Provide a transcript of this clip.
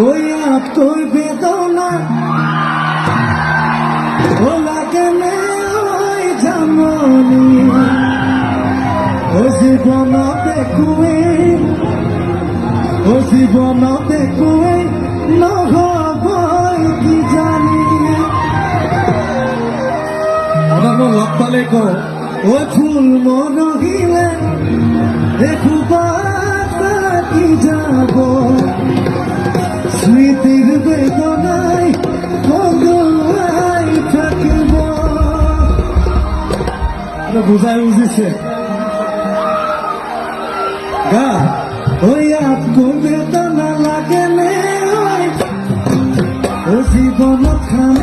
ওই তোর বেদনা ও লাগে ওই জামনি ও জীবন দেখুয়ে ও জীবন দেখুয়ে নহব কি জানি আমার মন লগ পালে কো ও ফুল মন রহিলে দেখুবা কি যাব স্মৃতির বেদনায় থাকিব বুঝাই বুঝেছে গা ওই আপকো বেদনা লাগে ও জীবন খান